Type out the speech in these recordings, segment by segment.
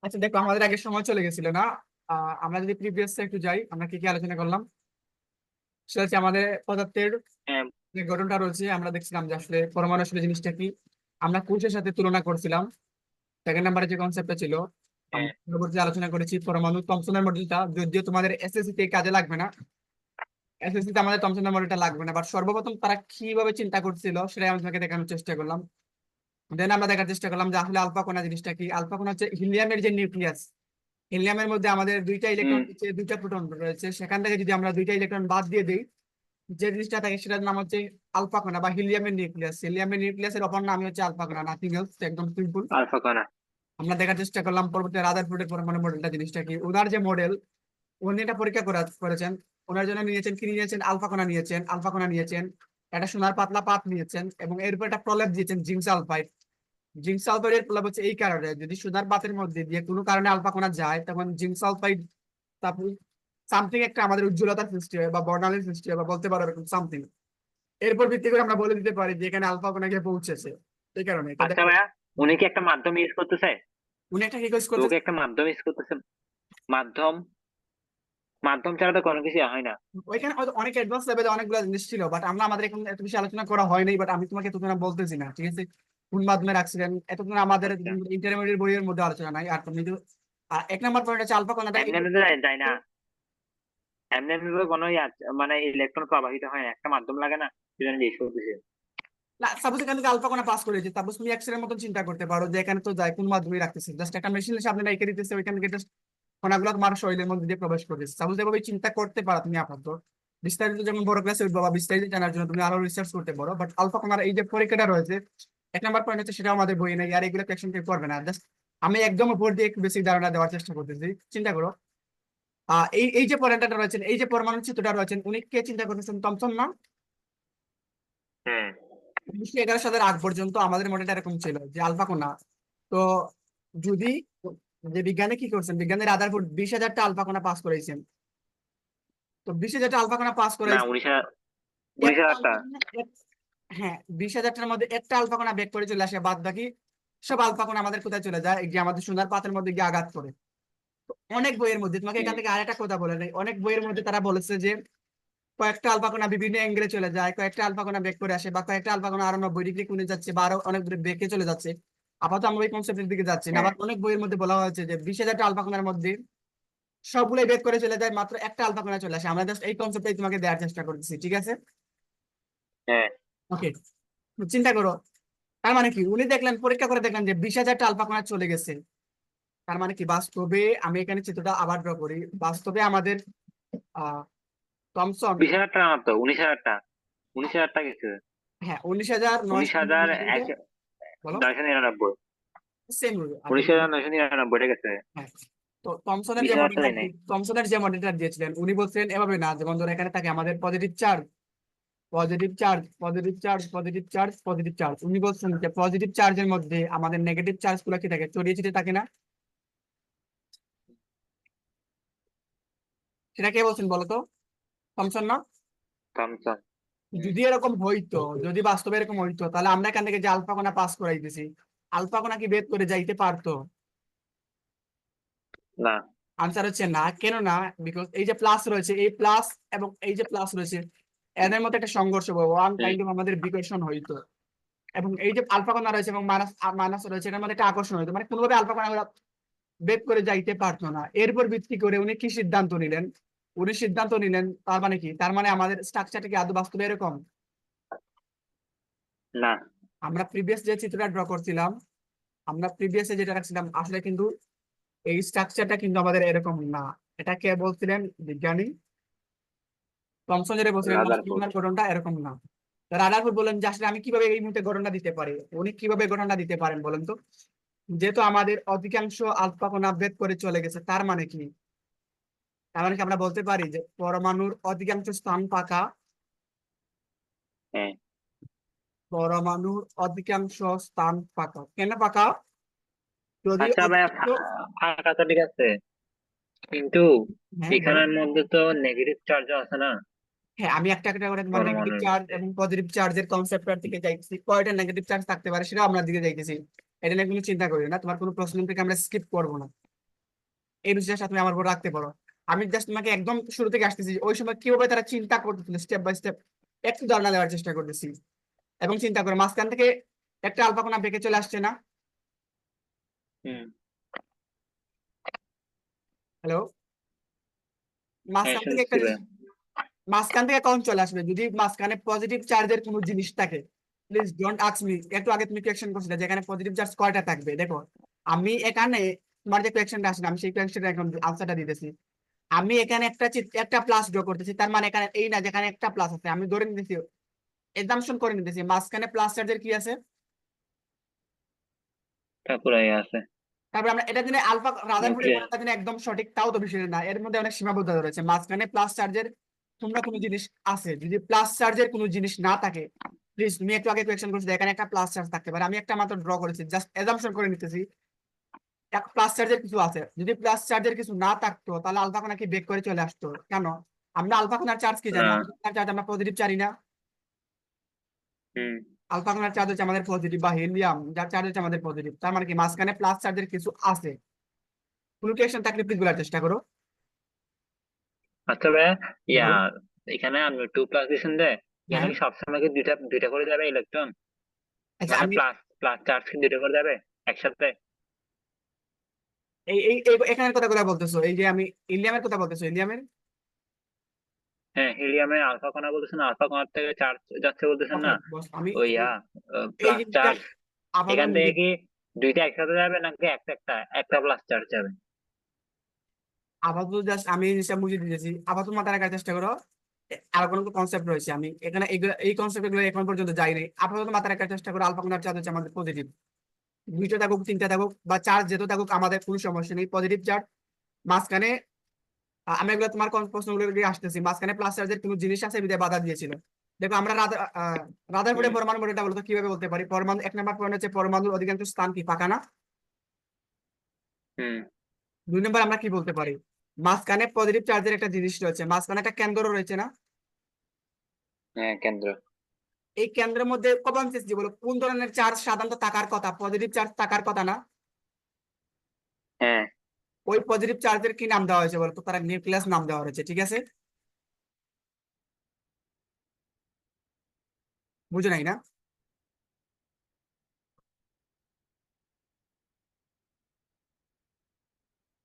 আচ্ছা দেখো, আমাদের আগে সময় চলে গেছিল না? আমরা যদি প্রিভিয়াস একটু যাই, আমরা কি কি আলোচনা করলাম? সেটা হচ্ছে আমাদের পদার্থের হ্যাঁ। যে গঠনটা রয়েছে, আমরা দেখছিলাম যে আসলে পরমাণু আসলে জিনিসটা কি। আমরা কোষের সাথে তুলনা করছিলাম। সেকেন্ড নাম্বারে যে কনসেপ্টটা ছিল, হ্যাঁ। আমরা পরবর্তী আলোচনা করেছি পরমাণু থমসনের মডেলটা, যদিও তোমাদের এসএসসি তে কাজে লাগবে না। এসএসসি তে আমাদের থমসনের মডেলটা লাগবে না, বাট সর্বপ্রথম তারা কিভাবে চিন্তা করছিল সেটাই আমি তোমাকে দেখানোর চেষ্টা করলাম। দেন আমরা দেখার চেষ্টা করলাম যে আসলে আলফা কণা জিনিসটা কি। আলফা কণা হচ্ছে হিলিয়ামের যে নিউক্লিয়াস। হিলিয়ামের মধ্যে আমাদের দুইটা হুম। ইলেকট্রন রয়েছে, দুইটা প্রোটন রয়েছে। সেখান থেকে যদি আমরা দুইটা ইলেকট্রন বাদ দিয়ে দিই, যে জিনিসটা থাকে সেটার নাম হচ্ছে আলফা কণা বা হিলিয়ামের নিউক্লিয়াস। হিলিয়ামের নিউক্লিয়াসের অপর নামই হচ্ছে আলফা কণা, নাথিং এলস, একদম সিম্পল। আলফা কণা। আমরা দেখার চেষ্টা করলাম পরবর্তী রাদারফোর্ডের পরমাণু মডেলটা জিনিসটা কি। ওনার যে মডেল, উনি এটা পরীক্ষা করেছেন। ওনার জন্য নিয়েছেন কি, নিয়েছেন আলফা কণা নিয়েছেন, আলফা কণা নিয়েছেন, একটা সোনার পাতলা পাত নিয়েছেন, এবং এরপর একটা প্রলেপ দিয়েছেন জিঙ্ক সালফাইড। জিঙ্ক সালফাইডের প্রলেপ হচ্ছে এই কারণে, যদি সোনার পাতের মধ্যে দিয়ে কোনো কারণে আলফা কণা যায়, তখন জিঙ্ক সালফাইড তারপর সামথিং একটা আমাদের উজ্জ্বলতার সৃষ্টি হয় বা বর্ণালীর সৃষ্টি হয় বা বলতে পারো এরকম সামথিং। এরপর ভিত্তি করে আমরা বলে দিতে পারি যে এখানে আলফা কণা গিয়ে পৌঁছেছে। এই কারণে এটা আচ্ছা দেখো। ভাইয়া, উনি কি একটা মাধ্যম ইউজ করতেছে? উনি একটা কি কাজ লোকে করতেছে? একটা মাধ্যম ইউজ করতেছে। মাধ্যম মাধ্যম ছাড়া তো কোনো কিছু হয় না। ওইখানে হয়তো অনেক অ্যাডভান্স লেভেলে অনেকগুলো জিনিস ছিল, বাট আমরা আমাদের এখন এত বেশি আলোচনা করা হয় নাই। বাট আমি তোমাকে এতক্ষণ বলতেছি না, ঠিক আছে? কোন মাধ্যমে রাখছিলেন এতক্ষণ আমাদের আচ্ছা। ইন্টারমিডিয়েট বইয়ের মধ্যে আলোচনা নাই। আর তুমি তো এক নম্বর পয়েন্ট হচ্ছে আলফা কণাটা এমনি এমনি তো যায় না। এমনি এমনি তো কোনো মানে ইলেকট্রন প্রবাহিত হয় না, একটা মাধ্যম লাগে না? সেজন্য জিজ্ঞেস করতেছি। না, সাপোজ এখান থেকে আলফা কণা পাস করেছে, তারপর তুমি এক্সের মতন চিন্তা করতে পারো যে এখানে তো যায় কোন মাধ্যমে রাখতেছে, জাস্ট একটা মেশিনের সামনে রেখে দিতেছে, ওইখান থেকে just কণাগুলো তোমার শরীরের মধ্যে দিয়ে প্রবেশ করতেছে। সাপোজ এভাবে চিন্তা করতে পারো তুমি আপাতত। বিস্তারিত যেমন বড় ক্লাসে উঠবো বা বিস্তারিত জানার জন্য তুমি আরো রিসার্চ করতে পারো, বাট আলফা কণার এই যে পরীক্ষাটা রয়েছে, এক নম্বর পয়েন্ট হচ্ছে সেটাও আমাদের বই নেই, আর এগুলো কোয়েশ্চেন কেউ করবে না। জাস্ট আমি একদম উপর দিয়ে একটু বেসিক ধারণা দেওয়ার চেষ্টা করতেছি। চিন্তা করো, এই এই যে পয়েন্টটা রয়েছেন, এই যে পরমাণু চিত্রটা রয়েছেন, উনি কে চিন্তা করতেছেন? থমসন না? হ্যাঁ। 1911 সালের আগ পর্যন্ত আমাদের মডেলটা এরকম ছিল যে আলফা কণা। তো যদি, যে বিজ্ঞানে কি করছেন, বিজ্ঞানের রাদারফোর্ড 20,000টা আলফা কণা পাস করেছেন। তো 20,000টা আলফা কণা পাস না, করাইছেন, 19,000 একটা আটটা। হ্যাঁ, 20,000টার মধ্যে একটা আলফা কণা বের করে চলে আসে, বাদ বাকি সব আলফা কণা আমাদের কোথায় চলে যায়? এই যে আমাদের সোনার পাতের মধ্যে গিয়ে আঘাত করে। অনেক বইয়ের মধ্যে, তোমাকে এখান হুম। থেকে আরেকটা কথা বলে নেই, অনেক বইয়ের মধ্যে তারা বলেছে যে কয়েকটা আলফা কণা বিভিন্ন অ্যাঙ্গেলে চলে যায়, কয়েকটা আলফা কণা বেক করে আসে, বা কয়েকটা আলফা কণা আরো 90 ডিগ্রি কোণে যাচ্ছে, বা আরো অনেক দূরে বেঁকে চলে যাচ্ছে। আপাতত আমরা ওই কনসেপ্টের দিকে যাচ্ছি না। হ্যাঁ। আবার অনেক বইয়ের মধ্যে বলা হয়েছে যে 20,000টা আলফা কণার মধ্যে সবগুলোই বেক করে চলে যায়, মাত্র একটা আলফা কণা চলে আসে। আমরা জাস্ট এই কনসেপ্টটাই তোমাকে দেওয়ার চেষ্টা করতেছি, ঠিক আছে? হ্যাঁ। ওকে, চিন্তা করো। তার মানে কি, উনি দেখলেন, পরীক্ষা করে দেখলেন যে 20,000টা আলফা কণা চলে গেছে। তার মানে কি, বাস্তবে আমি এখানে চিত্রটা আবার ড্র করি, বাস্তবে আমাদের আহ থমসন, 20,000 টা না তো, 19,000 টা। 19,000 টা গেছে। হ্যাঁ উনিশ 19,900 হাজার এক বলো, 999। সেম। 19,999 গেছে। হ্যাঁ, তো থমসনের যে 20,000 টা মডেলটা, দেয় নাই। দিয়েছিলেন, উনি বলছিলেন এভাবে না, যেমন ধরো এখানে থাকে আমাদের positive charge, positive charge, positive charge, positive charge, positive charge. উনি বলছেন যে পজিটিভ চার্জের মধ্যে আমাদের নেগেটিভ চার্জ গুলো কি থাকে? ছড়িয়ে ছিটিয়ে থাকে না? সেটা কে বলছেন বলো তো? থমসন না? থমসন। হুম। যদি এরকম হইতো, যদি বাস্তবে এরকম হইতো, তাহলে আমরা এখান থেকে যে আলফা কণা পাস করাইতেছি, আলফা কণা কি বের করে যাইতে পারতো? না। আনসার হচ্ছে না। কেন না? বিকজ এই যে প্লাস রয়েছে, এই প্লাস এবং এই যে প্লাস রয়েছে, এদের মধ্যে একটা সংঘর্ষ, ওয়ান হুম। কাইন্ড অফ আমাদের বিকর্ষণ হইতো। এবং এই যে আলফা কণা রয়েছে এবং মাইনাস মাইনাস রয়েছে, এটার মধ্যে একটা আকর্ষণ হইতো, মানে কোনোভাবে আলফা কণা বের করে যাইতে পারতো না। এরপর ভিত্তি করে উনি কি সিদ্ধান্ত নিলেন? উনি সিদ্ধান্ত নিলেন, তার মানে কি, তার মানে আমাদের স্ট্রাকচারটা কি আদৌ বাস্তবে এরকম? না। আমরা প্রিভিয়াস যে চিত্রটা ড্র করছিলাম, আমরা প্রিভিয়াসে যেটা রাখছিলাম, আসলে কিন্তু এই স্ট্রাকচারটা কিন্তু আমাদের এরকম না। এটা কে বলছিলেন? বিজ্ঞানী থমসন যেটা বলছিলেন, রাদারফোর্ড। মসলিউনার গঠনটা এরকম না। রাদারফোর্ড বলেন যে আসলে আমি কিভাবে এই মুহূর্তে গঠনটা দিতে পারি। উনি কিভাবে গঠনটা দিতে পারেন বলেন তো? যেহেতু আমাদের অধিকাংশ আলফা কণা ভেদ করে চলে গেছে, তার মানে কি? তার মানে কি আমরা বলতে পারি যে পরমাণুর অধিকাংশ স্থান ফাঁকা? হ্যাঁ। পরমাণুর অধিকাংশ স্থান ফাঁকা। কেন ফাঁকা? যদি আচ্ছা ভাই, অধিকাংশ, ফাঁকা তো ঠিক আছে, কিন্তু হ্যাঁ বলো। এখানের মধ্যে তো নেগেটিভ চার্জ আছে না? হ্যাঁ, আমি একটা একটা করে তোমার নেগেটিভ পরমাণুর চার্জ মধ্যে। এবং পজিটিভ চার্জের কনসেপ্টের দিকে যাইতেছি, কয়টা নেগেটিভ চার্জ থাকতে পারে সেটা আমরা দিকে যাইতেছি। এটা নিয়ে কোনো চিন্তা করি না, তোমার কোনো প্রশ্ন থেকে আমরা স্কিপ করবো না। এই বিশ্বাসটা তুমি আমার উপর রাখতে পারো। আমি জাস্ট তোমাকে একদম শুরু থেকে আসতেছি, ওই সময় কিভাবে তারা চিন্তা করতেছিল স্টেপ বাই স্টেপ একটু ধারণা দেওয়ার চেষ্টা করতেছি। এবং চিন্তা করে মাঝখান থেকে একটা আলফা কোণা বেঁকে চলে আসছে না। হুম। হ্যালো, হ্যাঁ, মাঝখান থেকে শুনছি একটা ভাই। মাঝখান থেকে কখন চলে আসবে যদি মাঝখানে পজিটিভ চার্জের কোনো জিনিস থাকে। প্লিজ ডোন্ট আস্ক মি, একটু আগে তুমি কোয়েশ্চেন করছিলে যেখানে পজিটিভ চার্জ কয়টা থাকবে। দেখো আমি এখানে তোমার যে কোয়েশ্চেনটা আসলে আমি সেই কোয়েশ্চেনটা এখন আনসারটা দিতেছি। আমি এখানে একটা প্লাস ড্র করতেছি, তার মানে এখানে এই না যেখানে একটা প্লাস আছে আমি ধরে নিতেছি, এজাম্পশন করে নিতেছি মাঝখানে প্লাস চার্জের কি আছে। ঠাকুরাই আছে। তারপর আমরা এটা জেনে আলফা রাদারফোর্ডের নিউক্লিয়াস। মডেলটা জেনে একদম সঠিক তাও তো বিষয় না, এর মধ্যে অনেক সীমাবদ্ধতা রয়েছে। মাঝখানে প্লাস চার্জের তোমরা কোনো জিনিস আছে, যদি প্লাস চার্জের কোনো জিনিস না থাকে, প্লিজ তুমি একটু আগে কোয়েশ্চেন করছো এখানে একটা প্লাস চার্জ থাকতে পারে, আমি একটা মাত্র ড্র করেছি, জাস্ট এজাম্পশন করে নিতেছি এক প্লাস চার্জের কিছু আছে। যদি প্লাস চার্জের কিছু না থাকতো তাহলে আলফা কণা কি বেক করে চলে আসতো কেন? আমরা আলফা কণার চার্জ কি জানি? না। আলফা কণার চার্জ আমরা পজিটিভ জানি না। হুম। আলফা কণার চার্জ হচ্ছে আমাদের পজিটিভ, বা হিলিয়াম যার চার্জ হচ্ছে আমাদের পজিটিভ, তার মানে কি মাঝখানে প্লাস চার্জের কিছু আছে। কোনো কোয়েশ্চেন থাকলে প্লিজ বলার চেষ্টা করো। আচ্ছা ভাই, ইয়া, বলো। এখানে আমি 2+ দিছেন যে, এখানে হ্যাঁ, কি সবসময় কি দুইটা দুইটা করে যাবে ইলেকট্রন? আচ্ছা মানে আমি প্লাস প্লাস চার্জ কি দুইটা করে যাবে একসাথে? এখানের কথা কথা বলতেছো, এই যে আমি ইলিয়ামের কথা বলতেছো, ইলিয়ামের। হ্যাঁ, হিলিয়ামে আলফা কণা বলতেছেন, আলফা কণার থেকে চার্জ যাচ্ছে বলতেছেন ওকে না? বস, আমি ওই এই প্লাস জিনিসটা চার্জ আপাতত এখান থেকে কি দুইটা একসাথে যাবে নাকি একটা একটা একটা প্লাস চার্জ যাবে? আপাতত জাস্ট আমি এই জিনিসটা বুঝিয়ে দিয়েছি, আপাতত মাথায় রাখার চেষ্টা করো। আর কোনো কনসেপ্ট রয়েছে আমি এখানে এগুলো এই কনসেপ্ট গুলো এখন পর্যন্ত যাই নাই, আপাতত মাথায় রাখার চেষ্টা করো আলফা কোণার চার্জ হচ্ছে আমাদের পজিটিভ। দুইটা থাকুক তিনটা থাকুক বা চার্জ যেত থাকুক আমাদের কোনো সমস্যা নেই, পজিটিভ চার্জ। মাঝখানে আমি এগুলো তোমার প্রশ্নগুলো দিয়ে আসতেছি, মাঝখানে প্লাস চার্জের কোনো জিনিস আছে বিধায় বাধা দিয়েছিল। দেখো আমরা রাদারফোর্ডের হুম। পরমাণু মডেলটা বলতো কিভাবে বলতে পারি, পরমাণু এক নম্বর পয়েন্ট হচ্ছে পরমাণুর অধিকাংশ স্থান কি ফাঁকা না। হুম। দুই নম্বর আমরা কি বলতে পারি, মাঝখানে পজিটিভ চার্জের একটা জিনিস রয়েছে, মাঝখানে একটা কেন্দ্র রয়েছে না। হ্যাঁ, কেন্দ্র। এই কেন্দ্রের মধ্যে কখন সৃষ্টি বলো, কোন ধরনের চার্জ সাধারণত থাকার কথা, পজিটিভ চার্জ থাকার কথা না। হ্যাঁ। ওই পজিটিভ চার্জের কি নাম দেওয়া হয়েছে বলতো, তারা নিউক্লিয়াস নাম দেওয়া হয়েছে, ঠিক আছে? বুঝো নাই না?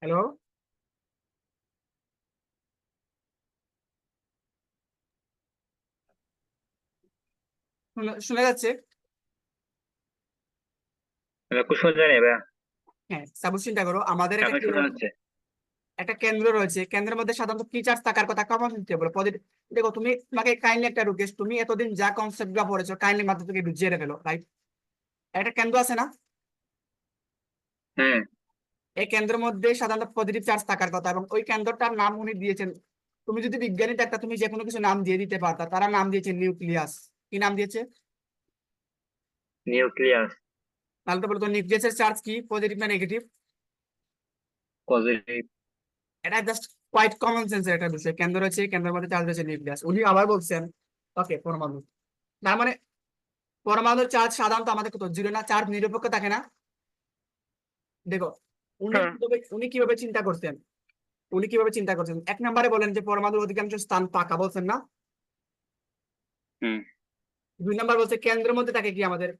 হ্যালো, শোনা যাচ্ছে? খুব সোজা নেবে। হ্যাঁ, সাপোজ চিন্তা করো আমাদের একটা এখন কি শোনা রয়েছে, যাচ্ছে? একটা কেন্দ্র রয়েছে, কেন্দ্রের মধ্যে সাধারণত কি চার্জ থাকার কথা কখন দিতে বলো, পজিটিভ। দেখো তুমি, তোমাকে কাইন্ডলি একটা রিকোয়েস্ট, তুমি এতদিন যা কনসেপ্ট গুলো পড়েছো কাইন্ডলি মাথা থেকে বুঝিয়ে ফেলো, রাইট? একটা কেন্দ্র আছে না, হুম। এই কেন্দ্রের মধ্যে সাধারণত পজিটিভ চার্জ থাকার কথা, এবং ওই কেন্দ্রটার নাম উনি দিয়েছেন। তুমি যদি বিজ্ঞানী থাকতা তুমি যে কোনো কিছু নাম দিয়ে দিতে পারতা, তারা নাম দিয়েছে নিউক্লিয়াস। কি নাম দিয়েছে? নিউক্লিয়াস। তাহলে তো বলতো নিউক্লিয়াসের চার্জ কি, পজিটিভ না নেগেটিভ? পজিটিভ। এটা জাস্ট কোয়াইট কমন সেন্সের একটা বিষয়, কেন্দ্র রয়েছে, কেন্দ্রের মধ্যে চার্জ রয়েছে নিউক্লিয়াস। উনি আবার বলছেন ওকে পরমাণু, তার মানে পরমাণুর চার্জ সাধারণত আমাদের কত, জিরো না, চার্জ নিরপেক্ষ থাকে না। দেখো হ্যাঁ। উনি কিভাবে চিন্তা করতেন, উনি কিভাবে চিন্তা করছেন, এক নম্বরে বলেন যে পরমাণুর অধিকাংশ স্থান ফাঁকা বলছেন না। হুম। দুই নম্বর বলছে কেন্দ্রের মধ্যে থাকে কি আমাদের,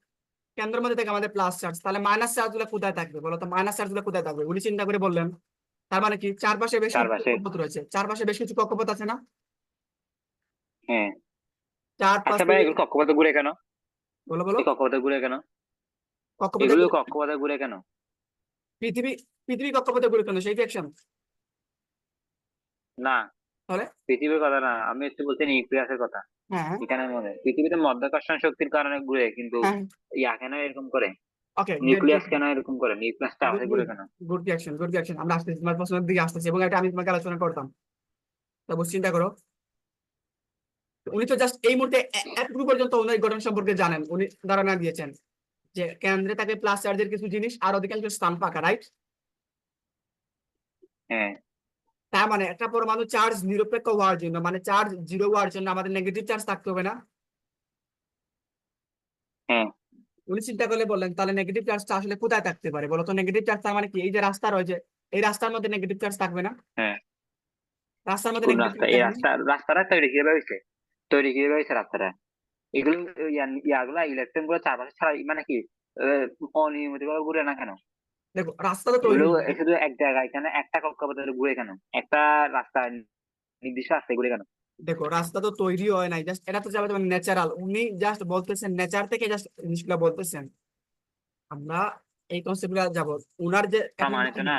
কেন্দ্রের মধ্যে থাকে আমাদের প্লাস চার্জ, তাহলে মাইনাস চার্জ গুলো কোথায় থাকবে বলো তো, মাইনাস চার্জ গুলো কোথায় থাকবে উনি চিন্তা করে বললেন। তার মানে কি চারপাশে বেশ কিছু চারপাশে। কক্ষপথ রয়েছে, চারপাশে বেশ কিছু কক্ষপথ আছে না। হ্যাঁ। আচ্ছা চারপাশে, ভাই, এগুলো কক্ষপথে ঘুরে কেন? বলো বলো। এই কক্ষপথে ঘুরে কেন? কক্ষপথে এগুলো কক্ষপথে ঘুরে কেন? পৃথিবী, পৃথিবী কক্ষপথে ঘুরে কেন, সেই অ্যাকশন। না, তাহলে পৃথিবীর কথা না, আমি একটু বলছি নিউক্লিয়াসের কথা। হ্যাঁ এখানে মনে পৃথিবীতে মাধ্যাকর্ষণ শক্তির কারণে ঘুরে, কিন্তু হ্যাঁ, ইয়া কেন এরকম করে? ওকে নিউক্লিয়াস কেন এরকম করে? নিউক্লিয়াসটা গুড আছে গুড ঘুরে কেন? গুড রিয়াকশন, গুড রিয়াকশন, আমরা আসতেছি তোমার প্রশ্নের দিকে আসতেছি, এবং এটা আমি তোমাকে আলোচনা করতাম। তবে চিন্তা করো, উনি তো জাস্ট এই মুহূর্তে এতটুকু পর্যন্ত উনি এই ঘটনা সম্পর্কে জানেন, উনি ধারণা দিয়েছেন যে কেন্দ্রে থাকে প্লাস চার্জের কিছু জিনিস আর অধিকাংশ স্থান ফাঁকা, রাইট? হ্যাঁ। তার মানে একটা পরমাণু চার্জ নিরপেক্ষ হওয়ার জন্য, মানে চার্জ জিরো হওয়ার জন্য আমাদের নেগেটিভ চার্জ থাকতে হবে না। হ্যাঁ। উনি চিন্তা করলে বললেন তাহলে নেগেটিভ চার্জটা আসলে কোথায় থাকতে পারে বলো তো, নেগেটিভ চার্জ তার মানে কি, এই যে রাস্তা রয়েছে এই রাস্তার মধ্যে নেগেটিভ চার্জ থাকবে না? হ্যাঁ, রাস্তার মধ্যে কোন নেগেটিভ রাস্তা? চার্জ এই থাকবে না? রাস্তাটা তৈরি কিভাবে হয়েছে? তৈরি কিভাবে হয়েছে রাস্তাটা? এগুলো ইয়াগুলা ইলেকট্রন গুলো চারপাশে ছাড়া মানে কি আহ, অনিয়মিত ভাবে ঘুরে না কেন? দেখো রাস্তা তো তৈরি এগুলো হয়। শুধু এক জায়গায়, এখানে একটা কক্ষপথে ঘুরে কেন? একটা রাস্তা, নির্দিষ্ট রাস্তায় ঘুরে কেন? দেখো রাস্তা তো তৈরি হয় নাই, জাস্ট এটা তো যাবে তোমার ন্যাচারাল। উনি জাস্ট বলতেছেন নেচার থেকে, জাস্ট জিনিসগুলো বলতেছেন। আমরা এই কনসেপ্ট গুলো যাবো। উনার যে এখন প্রমাণিত না?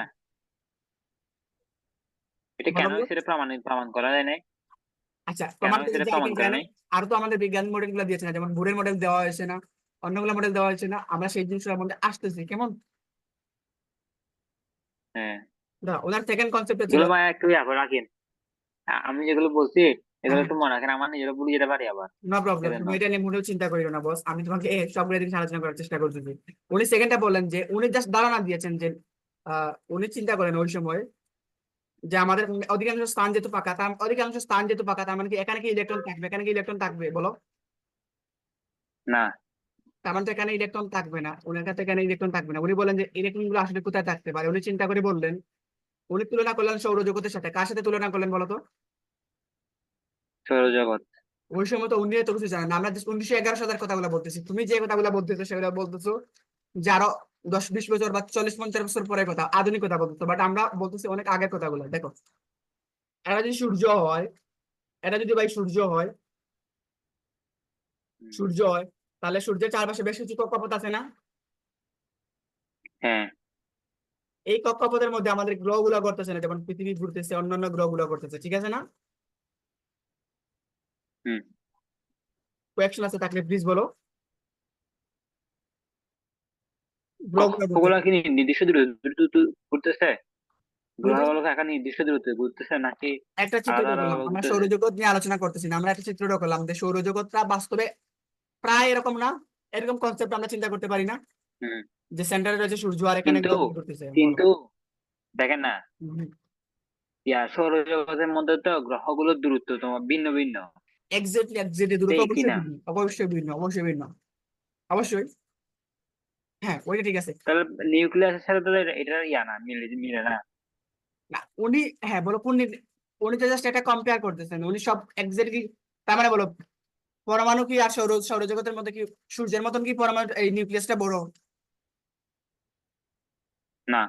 এটা বলো কেন বলো। হয়েছে? এটা প্রমাণ করা যায় নাই? আচ্ছা, কেন প্রমাণ হয়েছে করতে এটা যায় প্রমাণ কিনা করে জানো? নাই? আর তো আমাদের বিজ্ঞান মডেল গুলো দিয়েছে না, যেমন ভুরের মডেল দেওয়া হয়েছে না, অন্যগুলো মডেল দেওয়া হয়েছে না। আমরা সেই জিনিসগুলোর মধ্যে আসতেছি কেমন। হ্যাঁ, দাঁড়া, ওনার সেকেন্ড কনসেপ্টে ছিল। এগুলো ভাই একটু ইয়া করে রাখেন। আমি যেগুলো বলছি এগুলো হ্যাঁ, একটু মনে রাখেন, আমার নিজেরও ভুলে যেতে পারি আবার, নো প্রবলেম, এজন্য। তুমি এটা নিয়ে মোটেও চিন্তা করিও না বস। আমি তোমাকে সবগুলো জিনিস আলোচনা করার চেষ্টা করতেছি। উনি সেকেন্ডটা বললেন যে উনি জাস্ট ধারণা দিয়েছেন যে উনি চিন্তা করেন ওই সময় যে আমাদের অধিকাংশ স্থান যেহেতু ফাঁকা, তার অধিকাংশ স্থান যেহেতু ফাঁকা, তার মানে কি এখানে কি ইলেকট্রন থাকবে? এখানে কি ইলেকট্রন থাকবে বলো? না, তার মানে তো এখানে ইলেকট্রন থাকবে না, ওনার কাছে এখানে ইলেকট্রন থাকবে না। উনি বলেন যে ইলেকট্রন গুলো আসলে কোথায় থাকতে পারে। উনি চিন্তা করে বললেন, উনি তুলনা করলেন সৌরজগতের সাথে। কার সাথে তুলনা করলেন বলতো? সৌরজগৎ। ওই সময় তো উনি তো কিছু জানেন না, আমরা just 1911 সালের কথাগুলো বলতেছি। তুমি যে কথাগুলো বলতেছো সেগুলো বলতেছো যে আরো 10-20 বছর বা 40-50 বছর পরের কথা, আধুনিক কথা বলতেছো। বাট আমরা বলতেছি অনেক আগের কথাগুলো। দেখো, এটা যদি সূর্য হয়, এটা যদি ভাই সূর্য হয়, হুম, সূর্য হয়, তাহলে সূর্যের চারপাশে বেশ কিছু কক্ষপথ আছে না? হ্যাঁ, এই কক্ষপথের মধ্যে আমাদের গ্রহগুলো ঘুরতেছে না, যেমন পৃথিবী ঘুরতেছে, অন্যান্য গ্রহগুলো ঘুরতেছে, ঠিক আছে না? হুম। কোয়েকশন আছে থাকলে প্লিজ বলো। গ্রহগুলো ওগুলা ঘুরতেছে। কি নির্দিষ্ট দূরত্বে ঘুরতেছে? ঘুরতেছে। গ্রহগুলো কি একটা নির্দিষ্ট দূরত্বে ঘুরতেছে নাকি একটা চিত্র আলাদা draw আলাদা করলাম, ভাবে আমরা ঘুরতেছে? সৌরজগৎ নিয়ে আলোচনা করতেছি না, আমরা একটা চিত্র draw করলাম যে সৌরজগৎটা বাস্তবে প্রায় এরকম না? এরকম কনসেপ্ট আমরা চিন্তা করতে পারি না হুম। যে সেন্টারে রয়েছে সূর্য আর এখানে কিন্তু গ্রহগুলো ঘুরতেছে, বলো? কিন্তু দেখেন না, হুম। সৌরজগতের মধ্যে তো গ্রহগুলোর দূরত্ব তোমার ভিন্ন ভিন্ন। এক্স্যাক্টলি এক্স্যাক্টলি, দূরত্ব সেই অবশ্যই কিনা? ভিন্ন, অবশ্যই ভিন্ন, অবশ্যই ভিন্ন, অবশ্যই। হ্যাঁ, ওইটা ঠিক আছে। তাহলে নিউক্লিয়াসের সাথে তো এটা ইয়া না, মিলে মিলে না। না উনি, হ্যাঁ বলো কোন উনি তো জাস্ট এটা কম্পেয়ার করতেছেন, উনি সব এক্স্যাক্টলি। তার মানে বলো, পরমাণু কি আর সৌরজগতের মধ্যে কি সূর্যের মতন কি পরমাণু এই নিউক্লিয়াসটা বড়? না,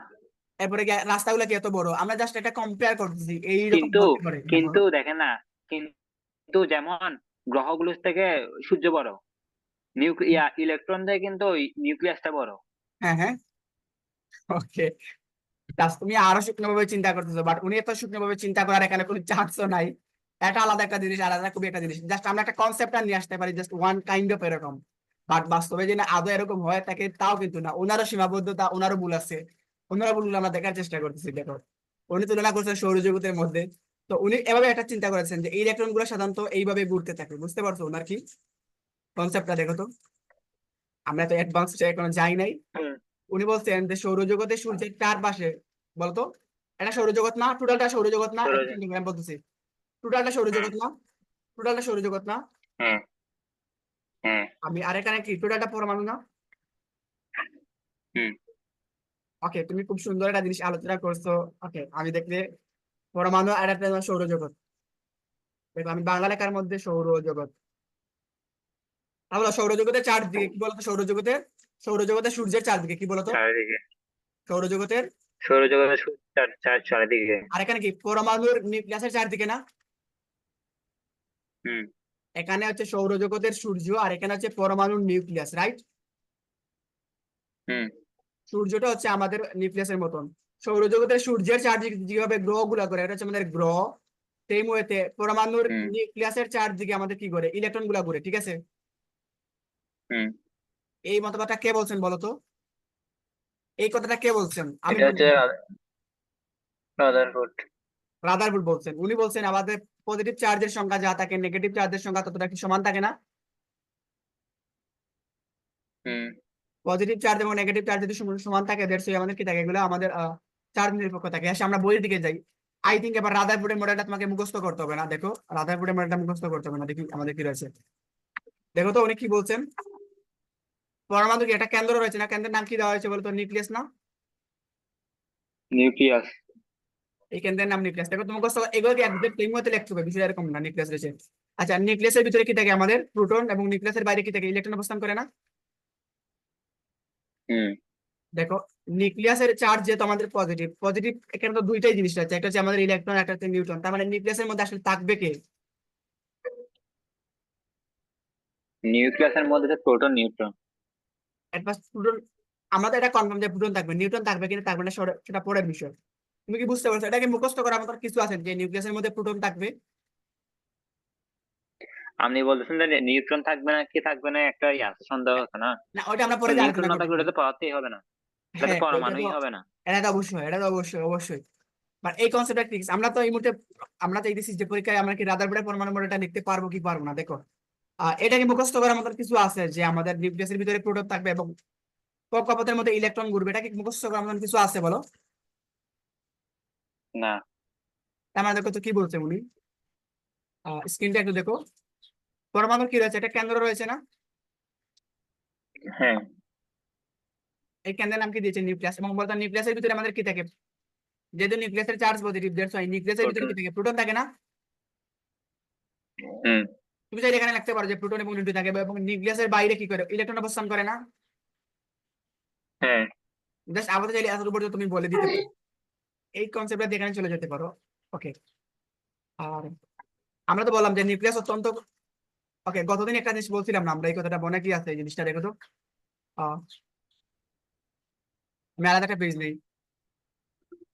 এরপরে কি রাস্তাগুলো কি এত বড়? আমরা জাস্ট এটা কম্পেয়ার করতেছি, এইরকম কিন্তু বলতে পারে, হ্যাঁ বলো। কিন্তু দেখেন না, কিন্তু যেমন গ্রহগুলো থেকে সূর্য বড়, ইলেকট্রন থেকে কিন্তু ওই নিউক্লিয়াসটা বড়। হ্যাঁ হ্যাঁ, ওকে। জাস্ট তুমি আরো শুকনো ভাবে চিন্তা করতেছো, বাট উনি এত শুকনো ভাবে চিন্তা করার এখানে কোনো চান্সও নাই। এটা আলাদা একটা জিনিস, আলাদা খুবই একটা জিনিস। জাস্ট আমরা একটা কনসেপ্ট নিয়ে আসতে পারি, জাস্ট ওয়ান কাইন্ড অফ এরকম। বাট বাস্তবে যে না আদৌ এরকম হয় থাকে তাও কিন্তু না। ওনারও সীমাবদ্ধতা, ওনারও ভুল আছে। ওনারও ভুলগুলো আমরা দেখার চেষ্টা করতেছি। দেখো, উনি তুলনা করছেন সৌরজগতের মধ্যে। তো উনি এভাবে একটা চিন্তা করেছেন যে এই ইলেকট্রন গুলো সাধারণত এইভাবে ঘুরতে থাকে। বুঝতে পারছো ওনার কি কনসেপ্টটা? দেখো তো, আমরা তো অ্যাডভান্স এখনো যাই নাই। হুম। উনি বলছেন যে সৌরজগতে সূর্যের চারপাশে, বলতো, এটা সৌরজগৎ না, টোটালটা সৌরজগৎ না, এটা সৌরজগৎ। কিন্তু আমি বলতেছি টোটালটা হ্যাঁ, সৌরজগৎ না, টোটালটা সৌরজগৎ না। হ্যাঁ, হ্যাঁ। আমি আর এখানে কি টোটালটা পরমাণু না? হুম। ওকে, তুমি খুব সুন্দর একটা জিনিস আলোচনা করছো। ওকে, আমি দেখলে পরমাণু আর একটা তোমার সৌরজগৎ। দেখো আমি বাংলা লেখার মধ্যে সৌরজগৎ, তাহলে সৌরজগতের চারদিকে কি বলতো? সৌরজগতের সূর্যের চারদিকে কি বলতো? চারিদিকে। সৌরজগতের। সৌরজগতের চারিদিকে। আর এখানে কি পরমাণুর নিউক্লিয়াসের চারদিকে না? হুম, এখানে হচ্ছে সৌরজগতের সূর্য আর এখানে হচ্ছে পরমাণুর নিউক্লিয়াস, রাইট? হুম, সূর্যটা হচ্ছে আমাদের নিউক্লিয়াসের মতন। সৌরজগতের সূর্যের চারদিকে যেভাবে গ্রহ গুলা করে, এটা হচ্ছে আমাদের গ্রহ। সেই মুহূর্তে পরমাণুর হুম, নিউক্লিয়াসের চারদিকে আমাদের কি করে? ইলেকট্রন গুলা ঘুরে, ঠিক আছে? হুম। এই মতবাদটা কে বলছেন বলতো? এই কথাটা কে বলছেন? আমি এটা বলবো হচ্ছে না। রাদারফোর্ড। রাদারফোর্ড বলছেন। উনি বলছেন আমাদের পজিটিভ চার্জের সংখ্যা যা থাকে, নেগেটিভ চার্জের সংখ্যা ততটা কি সমান থাকে না? হুম। পজিটিভ চার্জ এবং নেগেটিভ চার্জ যদি সমান থাকে, দ্যাটস আমাদের কি থাকে, এগুলো আমাদের চার্জ নিরপেক্ষ থাকে। আসলে আমরা বইয়ের দিকে যাই। আই থিঙ্ক এবার রাদারফোর্ডের মডেলটা তোমাকে মুখস্থ করতে হবে না। দেখো, রাদারফোর্ডের মডেলটা মুখস্থ করতে হবে না। দেখি আমাদের কি রয়েছে। দেখো তো উনি কি বলছেন। পরমাণু কি একটা কেন্দ্র রয়েছে না? কেন্দ্রের নাম কি দেওয়া হয়েছে বলতো? নিউক্লিয়াস না? নিউক্লিয়াস। এই কেন্দ্রের নাম নিউক্লিয়াস। দেখো তোমাকে এগুলোকে একজ্যাক্ট এই মতে লিখতে হবে, বিষয় এরকম না। নিউক্লিয়াস রয়েছে। আচ্ছা, নিউক্লিয়াসের ভিতরে কি থাকে আমাদের? প্রোটন। এবং নিউক্লিয়াসের বাইরে কি থাকে? ইলেকট্রন অবস্থান করে না? হুম। দেখো, নিউক্লিয়াসের চার্জ যেহেতু আমাদের পজিটিভ, পজিটিভ এখানে তো দুইটাই জিনিস আছে, একটা হচ্ছে আমাদের ইলেকট্রন, একটা হচ্ছে নিউট্রন। তার মানে নিউক্লিয়াসের মধ্যে আসলে থাকবে কে? নিউক্লিয়াসের মধ্যে প্রোটন নিউট্রন। প্রোটন। আমরা তো এটা কনফার্ম যে প্রোটন থাকবে, নিউট্রন থাকবে কিনা থাকবে না সেটা পরের বিষয়। তুমি কি বুঝতে পারছো? এটাকে মুখস্থ করার মতো কিছু আছে যে নিউক্লিয়াসের মধ্যে প্রোটন থাকবে? আপনি বলতেছেন যে নিউট্রন থাকবে না কি থাকবে না, একটা আছে, সন্দেহ আছে না? না, ওইটা আমরা তো পরে দিয়ে নিউট্রন আলোচনা না থাকলে করতেছি। ওটা তো পাওয়াতেই হবে না, এটা তো হ্যাঁ, ওইটা তো, পরমাণুই হবে না। এটা তো অবশ্যই বাট এই কনসেপ্টটা ঠিক আছে। আমরা তো এই মুহূর্তে আমরা চাইতেছি যে পরীক্ষায় আমরা কি রাদারফোর্ডের পরমাণু মডেলটা লিখতে পারবো কি পারবো না। দেখো, এটাকে মুখস্থ করার মতো কিছু আছে যে আমাদের নিউক্লিয়াসের ভিতরে প্রোটন থাকবে এবং কক্ষপথের মধ্যে ইলেকট্রন ঘুরবে। এটাকে মুখস্থ করার মতো কিছু আছে বলো? না। তার মানে দেখো তো কি বলছে উনি। স্ক্রিনটা একটু দেখো। পরমাণুর কি রয়েছে? একটা কেন্দ্র রয়েছে না? হ্যাঁ। এই কেন্দ্রের নাম কি দিয়েছে? নিউক্লিয়াস। এবং বলতো নিউক্লিয়াসের ভিতরে আমাদের কি থাকে? যেহেতু নিউক্লিয়াসের চার্জ পজিটিভ, দ্যাটস ওয়াই নিউক্লিয়াসের ভিতরে প্রোটন। কি থাকে? প্রোটন থাকে না? হুম। তুমি চাইলে এখানে লিখতে পারো যে প্রোটন এবং নিউট্রন থাকে। এবং নিউক্লিয়াসের বাইরে কি করে? ইলেকট্রন অবস্থান করে না? হ্যাঁ। জাস্ট আপাতত চাইলে এত উপর তুমি বলে দিতে পারো। এই কনসেপ্টটা দিয়ে এখানে চলে যেতে পারো। ওকে। আর আমরা তো বললাম যে নিউক্লিয়াস অত্যন্ত, ওকে, গতদিন একটা জিনিস বলছিলাম না আমরা? এই কথাটা মনে কি আছে? এই জিনিসটা দেখো তো। আহ, আমি আলাদা একটা পেজ নেই।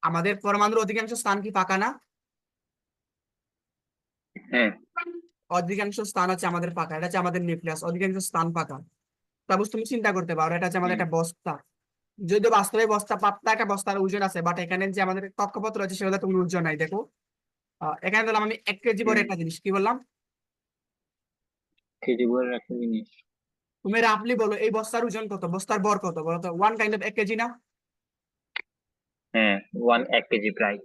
আমাদের পরমাণুর অধিকাংশ স্থান কি ফাঁকা না? হ্যাঁ। অধিকাংশ স্থান হচ্ছে আমাদের ফাঁকা। এটা হচ্ছে আমাদের নিউক্লিয়াস, অধিকাংশ স্থান ফাঁকা। তারপর তুমি চিন্তা করতে পারো, এটা হচ্ছে আমাদের হুম। একটা বস্তা। যদিও বাস্তবে বস্তা পাতলা একটা বস্তার ওজন আছে, বাট এখানে যে আমাদের কক্ষপথ রয়েছে সেটা তুমি ওজন নাই। দেখো, এখানে বললাম আমি 1 কেজি বড় হুম। একটা জিনিস, কি বললাম? কেজি বলে একটা জিনিস। তুমি রাফলি বলো এই বস্তার ওজন কত, বস্তার ভর কত বলো তো? ওয়ান কাইন্ড অফ 1 কেজি না? হ্যাঁ, 1 কেজি প্রায়।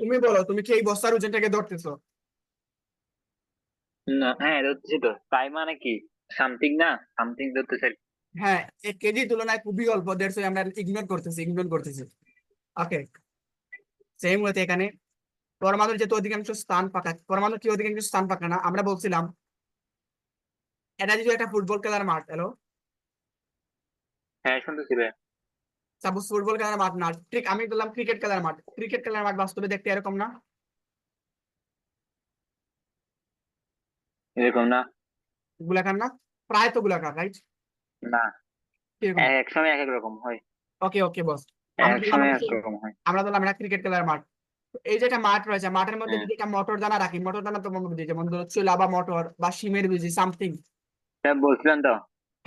তুমি বলো, তুমি কি এই বস্তার ওজনটাকে ধরতেছো? না, হ্যাঁ ধরতেছি তো, প্রায় মানে কি সামথিং, না সামথিং ধরতেছে। হ্যাঁ, 1 কেজি তুলনায় খুবই অল্প, দেড়শো আমরা ইগনোর করতেছি। ওকে, সেম হতে এখানে পরমাণুর যেহেতু অধিকাংশ স্থান ফাঁকা, পরমাণুর কি অধিকাংশ স্থান ফাঁকা না? আমরা বলছিলাম এটা যদি একটা ফুটবল খেলার মাঠ, এলো, হ্যাঁ শুনতেছি ভাই। সাপোজ ফুটবল খেলার মাঠ না, ঠিক আমি বললাম ক্রিকেট খেলার মাঠ। ক্রিকেট খেলার মাঠ বাস্তবে দেখতে এরকম না? এরকম না। গোলাকার না? প্রায় তো গোলাকার, রাইট? না, কিরকম? এক সময় এক এক রকম হয়। ওকে ওকে বস। আমরা এক বললাম সময় এটা এক রকম হয়। আমরা বললাম এটা ক্রিকেট খেলার মাঠ। তো এই যে একটা মাঠ রয়েছে, মাঠের মধ্যে হ্যাঁ, যদি একটা মোটর দানা রাখি, মোটর দানা তো মনে বুঝি যেমন ধরো চুলা বা মোটর বা শিমের বিজি সামথিং। এটা বলছিলেন তো,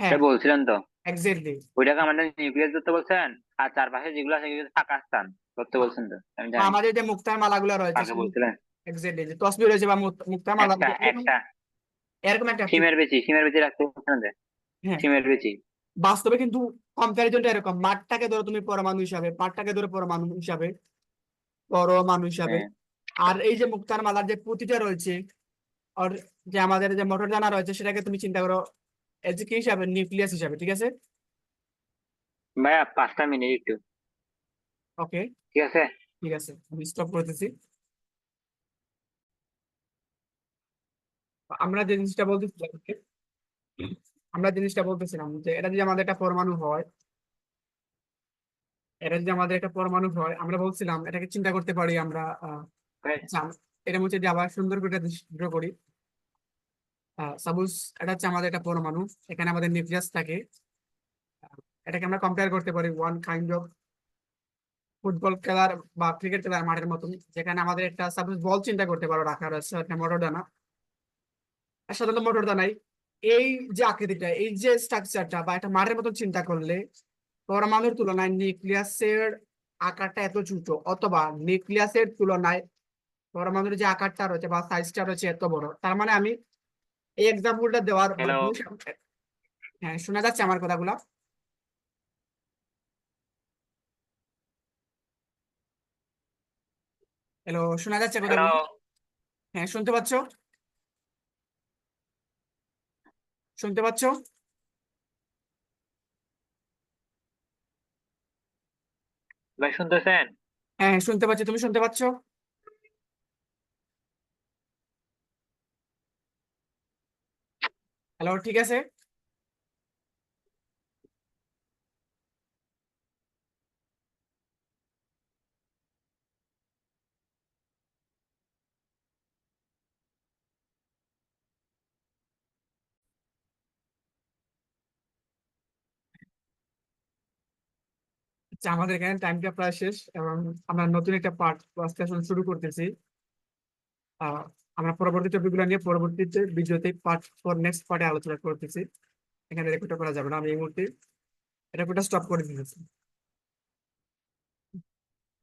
এটা হ্যাঁ, বলছিলেন তো। এক্স্যাক্টলি। ওইটাকে আমাদের নিউক্লিয়াস ধরতে বলছেন, আর চারপাশে যেগুলো আছে সেগুলো ফাঁকা স্থান ধরতে বলছেন তো, আমি জানি। আমাদের যে মুক্তার মালাগুলো রয়েছে কাকে বলছিলেন? এক্স্যাক্টলি, যে তসবি রয়েছে বা মুক্তার মালা একটা এরকম, একটা এরকম একটা সিমের বেশি রাখতে বলছেন যে, হ্যাঁ, সিমের বেশি। বাস্তবে কিন্তু কম্পারিজনটা এরকম। মাঠটাকে ধরো তুমি পরমাণু হিসাবে, মাঠটাকে ধরো পরমাণু হিসাবে। হ্যাঁ। আর এই যে মুক্তার মালার যে প্রতিটা রয়েছে, আর যে আমাদের যে মোটর দানা রয়েছে সেটাকে তুমি চিন্তা করো এজ কি হিসাবে? নিউক্লিয়াস হিসাবে, ঠিক আছে? ভাইয়া 5টা মিনিট একটু। ওকে, ঠিক আছে। ঠিক আছে, আমি স্টপ করতেছি। আমরা যে জিনিসটা বলতেছিলাম আমরা জিনিসটা বলতেছিলাম যে এটা যদি আমাদের একটা পরমাণু হয়, আমরা বলছিলাম এটাকে চিন্তা করতে পারি আমরা। ভাই, আচ্ছা, এটা হচ্ছে যে আবার সুন্দর করে ড্র করি। সাপোজ এটা হচ্ছে আমাদের একটা পরমাণু, এখানে আমাদের নিউক্লিয়াস থাকে। আহ, এটাকে আমরা কম্পেয়ার করতে পারি ওয়ান কাইন্ড অফ ফুটবল খেলার বা ক্রিকেট খেলার মাঠের মতন, যেখানে আমাদের একটা সাপোজ বল চিন্তা করতে পারো রাখা রয়েছে একটা মোটর দানা। আর সাধারণত মোটর দানাই এই যে আকৃতিটা, এই যে স্ট্রাকচারটা বা একটা মাঠের মতন চিন্তা করলে পরমাণুর তুলনায় নিউক্লিয়াসের আকারটা এত ছোট, অথবা নিউক্লিয়াসের তুলনায় পরমাণুর যে আকারটা রয়েছে বা সাইজটা রয়েছে এত বড়। তার মানে আমি এই এক্সাম্পলটা দেওয়ার হ্যালো। মাধ্যমে, হ্যাঁ শোনা যাচ্ছে আমার কথাগুলো? হ্যালো, শোনা যাচ্ছে হ্যালো। কথাগুলো? হ্যাঁ, শুনতে পাচ্ছো? শুনতে পাচ্ছো? ভাই শুনতেছেন? হ্যাঁ হ্যাঁ, শুনতে পাচ্ছি, তুমি শুনতে পাচ্ছ? হ্যালো, ঠিক আছে। আচ্ছা, আমাদের এখানে টাইমটা প্রায় শেষ এবং আমরা নতুন একটা পার্ট আজকে আসলে শুরু করতেছি। আহ আমরা পরবর্তী টপিকগুলো নিয়ে পরবর্তীতে ভিডিওতে পার্ট ফর নেক্সট পার্টে আলোচনা করতেছি। এখানে রেকর্ড করা যাবে না, আমি এই মুহূর্তে রেকর্ডটা স্টপ করে দিতেছি।